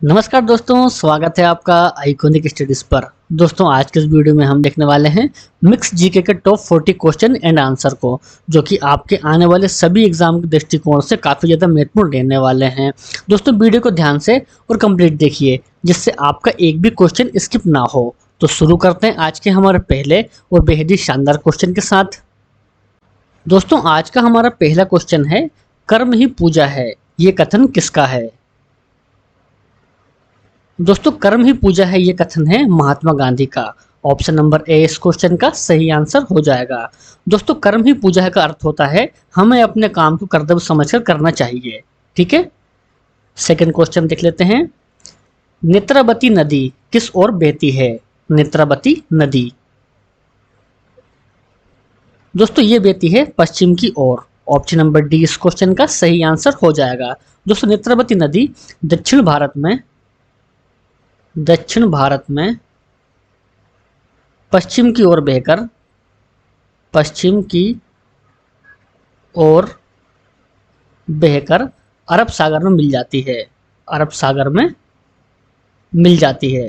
नमस्कार दोस्तों, स्वागत है आपका आइकॉनिक स्टडीज पर। दोस्तों आज के इस वीडियो में हम देखने वाले हैं मिक्स जीके के टॉप 40 क्वेश्चन एंड आंसर को, जो कि आपके आने वाले सभी एग्जाम के दृष्टिकोण से काफ़ी ज़्यादा महत्वपूर्ण रहने वाले हैं। दोस्तों वीडियो को ध्यान से और कंप्लीट देखिए, जिससे आपका एक भी क्वेश्चन स्किप ना हो। तो शुरू करते हैं आज के हमारे पहले और बेहद ही शानदार क्वेश्चन के साथ। दोस्तों आज का हमारा पहला क्वेश्चन है, कर्म ही पूजा है, ये कथन किसका है? दोस्तों कर्म ही पूजा है, ये कथन है महात्मा गांधी का। ऑप्शन नंबर ए इस क्वेश्चन का सही आंसर हो जाएगा। दोस्तों कर्म ही पूजा है का अर्थ होता है हमें अपने काम को कर्तव्य समझकर करना चाहिए। ठीक है, सेकंड क्वेश्चन देख लेते हैं। नेत्रावती नदी किस ओर बहती है? नेत्रावती नदी दोस्तों ये बहती है पश्चिम की ओर। ऑप्शन नंबर डी इस क्वेश्चन का सही आंसर हो जाएगा। दोस्तों नेत्रावती नदी दक्षिण भारत में पश्चिम की ओर बहकर अरब सागर में मिल जाती है। अरब सागर में मिल जाती है।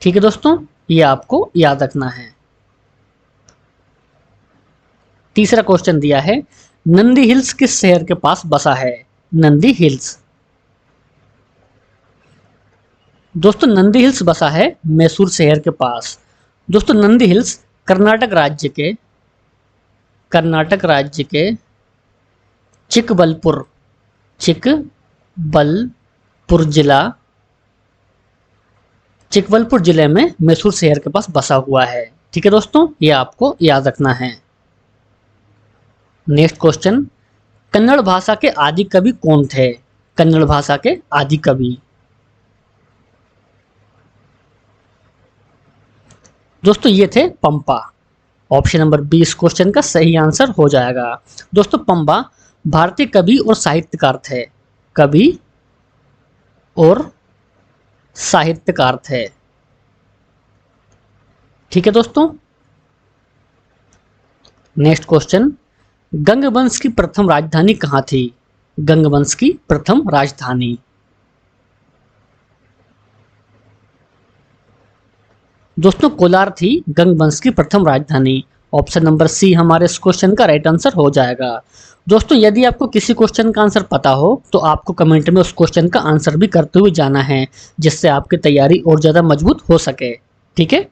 ठीक है दोस्तों, ये आपको याद रखना है। तीसरा क्वेश्चन दिया है, नंदी हिल्स किस शहर के पास बसा है? नंदी हिल्स दोस्तों नंदी हिल्स बसा है मैसूर शहर के पास। दोस्तों नंदी हिल्स कर्नाटक राज्य के चिकबलपुर जिला चिकबलपुर जिले में मैसूर शहर के पास बसा हुआ है। ठीक है दोस्तों, ये आपको याद रखना है। नेक्स्ट क्वेश्चन, कन्नड़ भाषा के आदि कवि कौन थे? कन्नड़ भाषा के आदि कवि दोस्तों ये थे पंपा। ऑप्शन नंबर 20 क्वेश्चन का सही आंसर हो जाएगा। दोस्तों पंपा भारतीय कवि और साहित्यकार थे। कवि और साहित्यकार थे। ठीक है दोस्तों, नेक्स्ट क्वेश्चन, गंगवंश की प्रथम राजधानी कहां थी? गंगवंश की प्रथम राजधानी दोस्तों कोलार थी गंगवंश की प्रथम राजधानी। ऑप्शन नंबर सी हमारे इस क्वेश्चन का राइट आंसर हो जाएगा। दोस्तों यदि आपको किसी क्वेश्चन का आंसर पता हो तो आपको कमेंट में उस क्वेश्चन का आंसर भी करते हुए जाना है, जिससे आपकी तैयारी और ज्यादा मजबूत हो सके। ठीक है,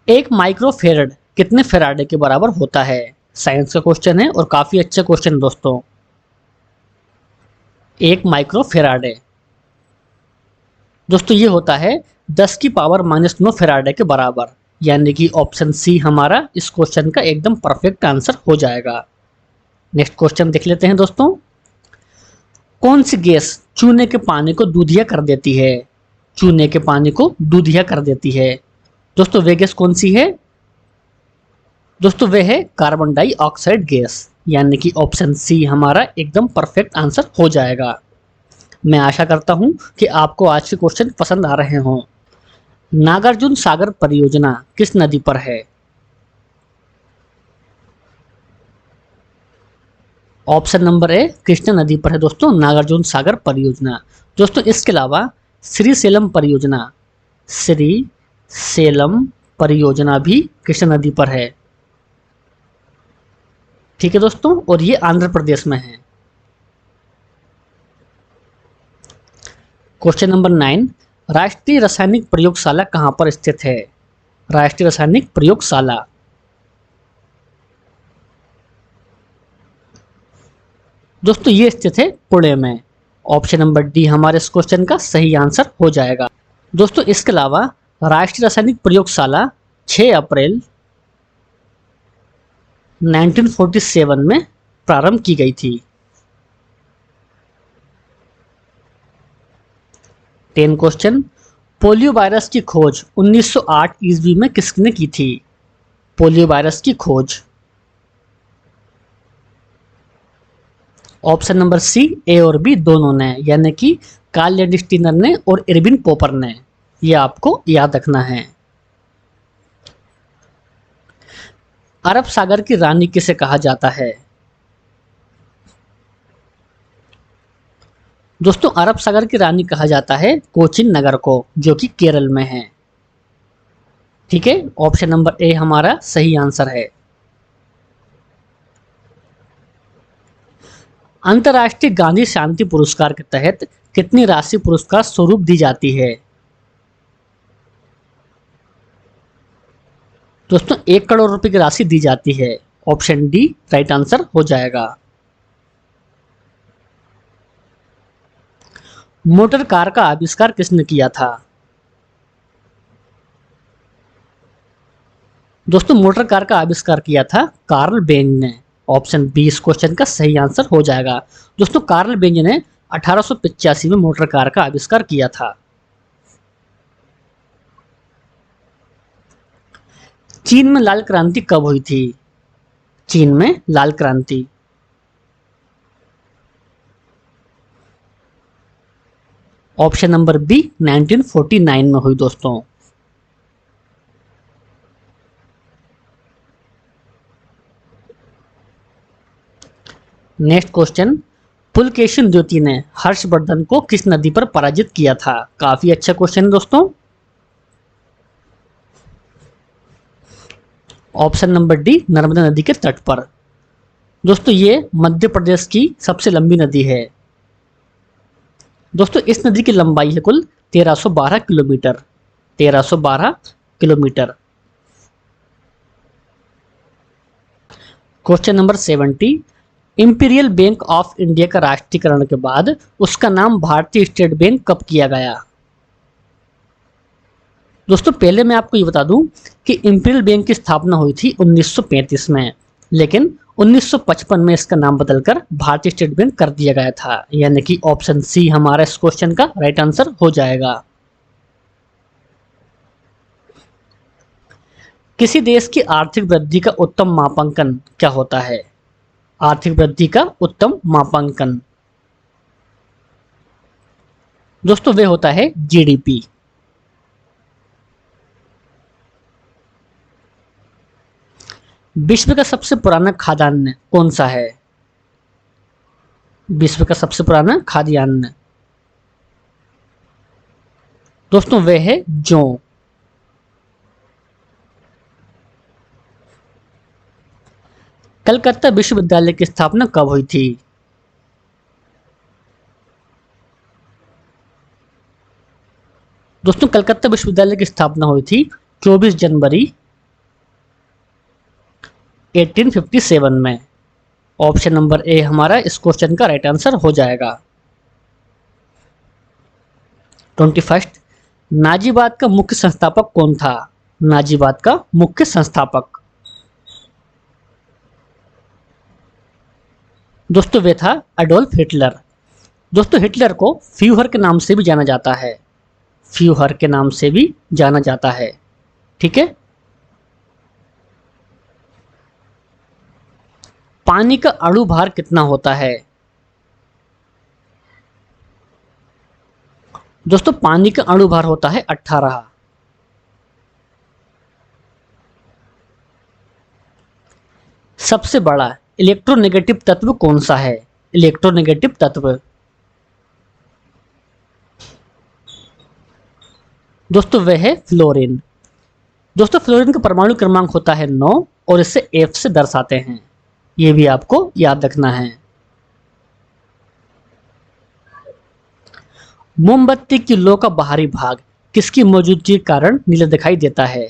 एक माइक्रोफेरड कितने फेराडे के बराबर होता है? साइंस का क्वेश्चन है और काफी अच्छा क्वेश्चन दोस्तों। एक माइक्रोफेराडे दोस्तों ये होता है 10 की पावर -9 फेराडे के बराबर, यानी कि ऑप्शन सी हमारा इस क्वेश्चन का एकदम परफेक्ट आंसर हो जाएगा। नेक्स्ट क्वेश्चन देख लेते हैं दोस्तों। कौन सी गैस चूने के पानी को दूधिया कर देती है? चूने के पानी को दूधिया कर देती है। दोस्तों वे गैस कौन सी है? दोस्तों वे है कार्बन डाइऑक्साइड गैस, यानी कि ऑप्शन सी हमारा एकदम परफेक्ट आंसर हो जाएगा। मैं आशा करता हूं कि आपको आज के क्वेश्चन पसंद आ रहे हों। नागार्जुन सागर परियोजना किस नदी पर है? ऑप्शन नंबर ए कृष्णा नदी पर है दोस्तों नागार्जुन सागर परियोजना। दोस्तों इसके अलावा श्री सेलम परियोजना भी कृष्णा नदी पर है। ठीक है दोस्तों, और ये आंध्र प्रदेश में है। क्वेश्चन नंबर 9, राष्ट्रीय रासायनिक प्रयोगशाला कहां पर स्थित है? राष्ट्रीय रासायनिक प्रयोगशाला दोस्तों ये स्थित है पुणे में। ऑप्शन नंबर डी हमारे इस क्वेश्चन का सही आंसर हो जाएगा। दोस्तों इसके अलावा राष्ट्रीय रासायनिक प्रयोगशाला 6 अप्रैल 1947 में प्रारंभ की गई थी। 10 क्वेश्चन, पोलियो वायरस की खोज 1908 ईस्वी में किसने की थी? पोलियो वायरस की खोज ऑप्शन नंबर सी ए और बी दोनों ने, यानी कि कार्ल लैंडस्टीनर ने और इरविन पोपर ने। ये आपको याद रखना है। अरब सागर की रानी किसे कहा जाता है? दोस्तों अरब सागर की रानी कहा जाता है कोचिन नगर को, जो कि केरल में है। ठीक है, ऑप्शन नंबर ए हमारा सही आंसर है। अंतर्राष्ट्रीय गांधी शांति पुरस्कार के तहत कितनी राशि पुरस्कार स्वरूप दी जाती है? दोस्तों 1 करोड़ रुपए की राशि दी जाती है। ऑप्शन डी राइट आंसर हो जाएगा। मोटर कार का आविष्कार किसने किया था? दोस्तों मोटर कार का आविष्कार किया था कार्ल बेंज ने। ऑप्शन बी इस क्वेश्चन का सही आंसर हो जाएगा। दोस्तों कार्ल बेंज ने 1885 में मोटर कार का आविष्कार किया था। चीन में लाल क्रांति कब हुई थी? चीन में लाल क्रांति ऑप्शन नंबर बी 1949 में हुई दोस्तों। नेक्स्ट क्वेश्चन, पुलकेशिन द्वितीय ने हर्षवर्धन को किस नदी पर पराजित किया था? काफी अच्छा क्वेश्चन है दोस्तों। ऑप्शन नंबर डी नर्मदा नदी के तट पर। दोस्तों ये मध्य प्रदेश की सबसे लंबी नदी है। दोस्तों इस नदी की लंबाई है कुल 1312 kilometre. 1312 kilometre. Question number 70, imperial bank of India का राष्ट्रीयकरण के बाद उसका नाम भारतीय स्टेट बैंक कब किया गया? दोस्तों पहले मैं आपको ये बता दूं कि इंपीरियल बैंक की स्थापना हुई थी 1935 में, लेकिन 1955 में इसका नाम बदलकर भारतीय स्टेट बैंक कर दिया गया था। यानी कि ऑप्शन सी हमारा इस क्वेश्चन का राइट आंसर हो जाएगा। किसी देश की आर्थिक वृद्धि का उत्तम मापांकन क्या होता है? आर्थिक वृद्धि का उत्तम मापांकन दोस्तों वे होता है जीडीपी। विश्व का सबसे पुराना खाद्यान्न कौन सा है? विश्व का सबसे पुराना खाद्यान्न दोस्तों वे है जौ। कलकत्ता विश्वविद्यालय की स्थापना कब हुई थी? दोस्तों कलकत्ता विश्वविद्यालय की स्थापना हुई थी 24 जनवरी 1857 में। ऑप्शन नंबर ए हमारा इस क्वेश्चन का राइट आंसर हो जाएगा। 21, नाजीबाद का मुख्य संस्थापक कौन था? नाजीबाद का मुख्य संस्थापक दोस्तों वे था एडोल्फ हिटलर। दोस्तों हिटलर को फ्यूहर के नाम से भी जाना जाता है। फ्यूहर के नाम से भी जाना जाता है। ठीक है, पानी का अणु भार कितना होता है? दोस्तों पानी का अणु भार होता है 18। सबसे बड़ा इलेक्ट्रोनेगेटिव तत्व कौन सा है? इलेक्ट्रोनेगेटिव तत्व दोस्तों वह है फ्लोरीन। दोस्तों फ्लोरीन का परमाणु क्रमांक होता है 9 और इसे F से दर्शाते हैं। यह भी आपको याद रखना है। मोमबत्ती की लौ का बाहरी भाग किसकी मौजूदगी के कारण नीला दिखाई देता है?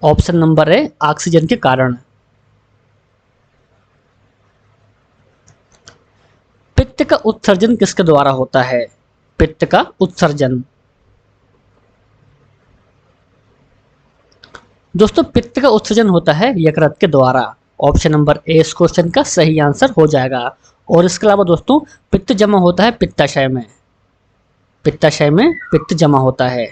ऑप्शन नंबर है ऑक्सीजन के कारण। पित्त का उत्सर्जन किसके द्वारा होता है? पित्त का उत्सर्जन दोस्तों पित्त का उत्सर्जन होता है यकृत के द्वारा। ऑप्शन नंबर ए इस क्वेश्चन का सही आंसर हो जाएगा। और इसके अलावा दोस्तों पित्त जमा होता है पित्ताशय में। पित्ताशय में पित्त जमा होता है।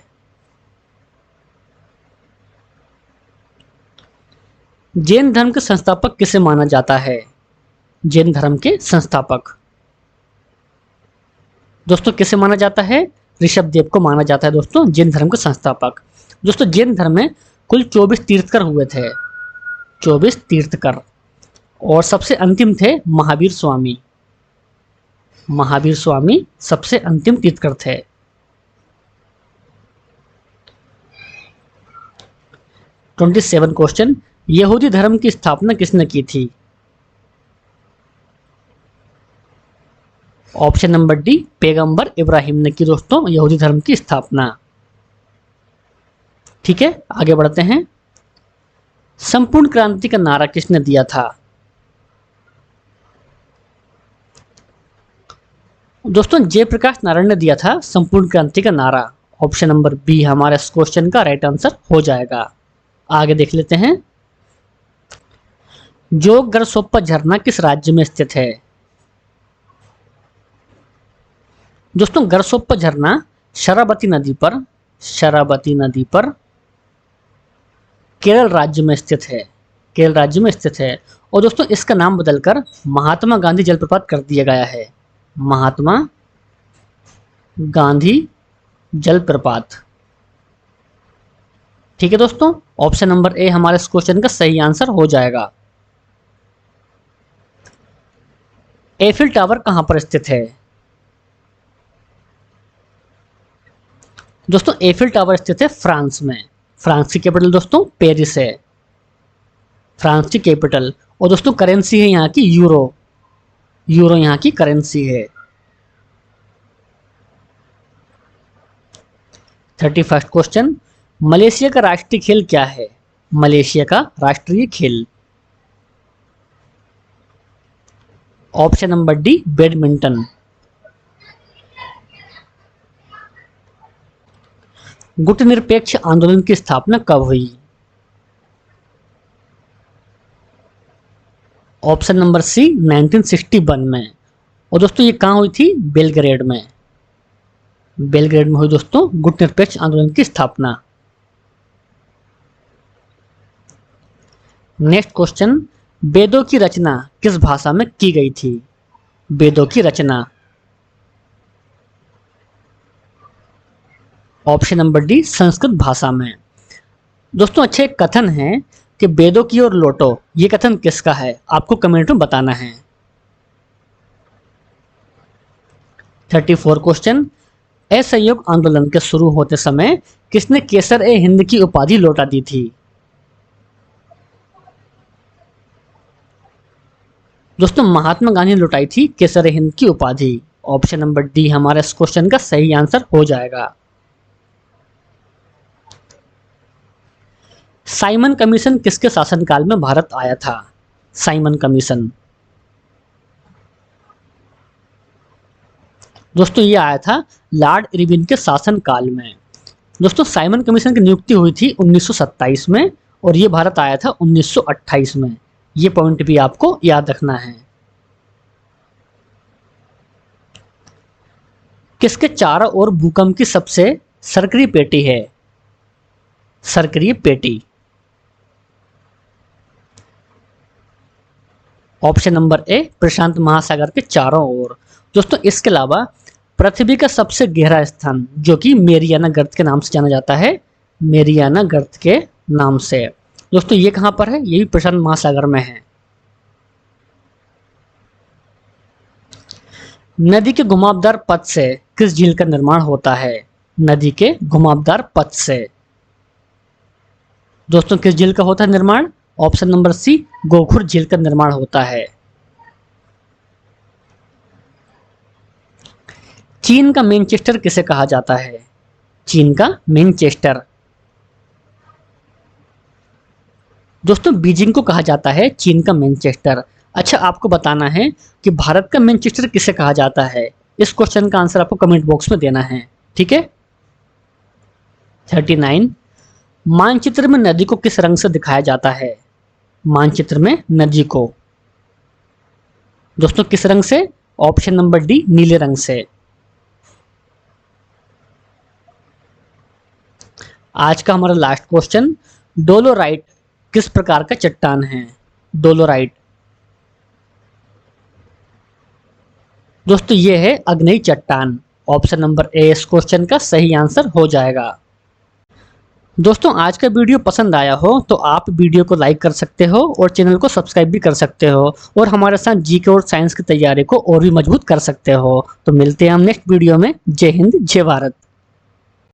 जैन धर्म के संस्थापक किसे माना जाता है? जैन धर्म के संस्थापक दोस्तों किसे माना जाता है? ऋषभदेव को माना जाता है दोस्तों जैन धर्म के संस्थापक। दोस्तों जैन धर्म में कुल 24 तीर्थकर हुए थे। 24 तीर्थकर। और सबसे अंतिम थे महावीर स्वामी। महावीर स्वामी सबसे अंतिम तीर्थंकर थे। 27 क्वेश्चन, यहूदी धर्म की स्थापना किसने की थी? ऑप्शन नंबर डी, पैगंबर इब्राहिम ने की दोस्तों यहूदी धर्म की स्थापना। ठीक है, आगे बढ़ते हैं। संपूर्ण क्रांति का नारा किसने दिया था? दोस्तों जयप्रकाश नारायण ने दिया था संपूर्ण क्रांति का नारा। ऑप्शन नंबर बी हमारे इस क्वेश्चन का राइट आंसर हो जाएगा। आगे देख लेते हैं। जोग गरसोप्पा झरना किस राज्य में स्थित है? दोस्तों गरसोप्पा झरना शरावती नदी पर केरल राज्य में स्थित है। केरल राज्य में स्थित है। और दोस्तों इसका नाम बदलकर महात्मा गांधी जलप्रपात कर दिया गया है। महात्मा गांधी जलप्रपात। ठीक है दोस्तों, ऑप्शन नंबर ए हमारे इस क्वेश्चन का सही आंसर हो जाएगा। एफिल टावर कहां पर स्थित है? दोस्तों एफिल टावर स्थित है फ्रांस में। फ्रांस की कैपिटल दोस्तों पेरिस है। फ्रांस की कैपिटल। और दोस्तों करेंसी है यहाँ की यूरो। यूरो यहाँ की करेंसी है। 31 क्वेश्चन, मलेशिया का राष्ट्रीय खेल क्या है? मलेशिया का राष्ट्रीय खेल। Option number D, badminton. गुटनिरपेक्ष आंदोलन की स्थापना कब हुई? ऑप्शन नंबर सी 1961 में। और दोस्तों ये कहां हुई थी? बेलग्रेड में। बेलग्रेड में हुई दोस्तों गुटनिरपेक्ष आंदोलन की स्थापना। नेक्स्ट क्वेश्चन, वेदों की रचना किस भाषा में की गई थी? वेदों की रचना। ऑप्शन नंबर डी, संस्कृत भाषा में। दोस्तों अच्छे एक कथन है कि वेदों की ओर लौटो, ये कथन किसका है? आपको कमेंट में बताना है। 34 क्वेश्चन, असहयोग आंदोलन के शुरू होते समय किसने केसर ए हिंद की उपाधि लौटा दी थी? दोस्तों महात्मा गांधी ने लौटाई थी केसर ए हिंद की उपाधि। ऑप्शन नंबर डी हमारे इस क्वेश्चन का सही आंसर हो जाएगा। साइमन कमीशन किसके शासनकाल में भारत आया था? Simon commission. दोस्तों ये आया था लॉर्ड इरविन के शासनकाल में। दोस्तों साइमन कमीशन की नियुक्ति हुई थी 1927 में और ये भारत आया था 1928 में। ये पॉइंट भी आपको याद रखना है। किसके चारों ओर भूकंप की सबसे सक्रिय पेटी है? सक्रिय पेटी। ऑप्शन नंबर ए, प्रशांत महासागर के चारों ओर। दोस्तों इसके अलावा पृथ्वी का सबसे गहरा स्थान जो कि मेरियाना गर्त के नाम से जाना जाता है, मेरियाना गर्त के नाम से। दोस्तों ये कहां पर है? ये भी प्रशांत महासागर में है। नदी के घुमावदार पथ से किस झील का निर्माण होता है? नदी के घुमावदार पथ से। दोस्तों किस झील का होता है निर्माण? ऑप्शन नंबर सी, गोखुर झील का निर्माण होता है। चीन का मैनचेस्टर किसे कहा जाता है? चीन का मैनचेस्टर। दोस्तों बीजिंग को कहा जाता है चीन का मैनचेस्टर। अच्छा आपको बताना है कि भारत का मैनचेस्टर किसे कहा जाता है। इस क्वेश्चन का आंसर आपको कमेंट बॉक्स में देना है। ठीक है। 39, मानचित्र में नदी को किस रंग से दिखाया जाता है? मानचित्र में नदी को दोस्तों किस रंग से? ऑप्शन नंबर डी, नीले रंग से। आज का हमारा लास्ट क्वेश्चन, डोलोराइट किस प्रकार का चट्टान है? डोलोराइट। दोस्तों ये है अग्नेय चट्टान। ऑप्शन नंबर ए इस क्वेश्चन का सही आंसर हो जाएगा। दोस्तों आज का वीडियो पसंद आया हो तो आप वीडियो को लाइक कर सकते हो और चैनल को सब्सक्राइब भी कर सकते हो और हमारे साथ जीके और साइंस की तैयारी को और भी मजबूत कर सकते हो। तो मिलते हैं हम नेक्स्ट वीडियो में। जय हिंद, जय भारत।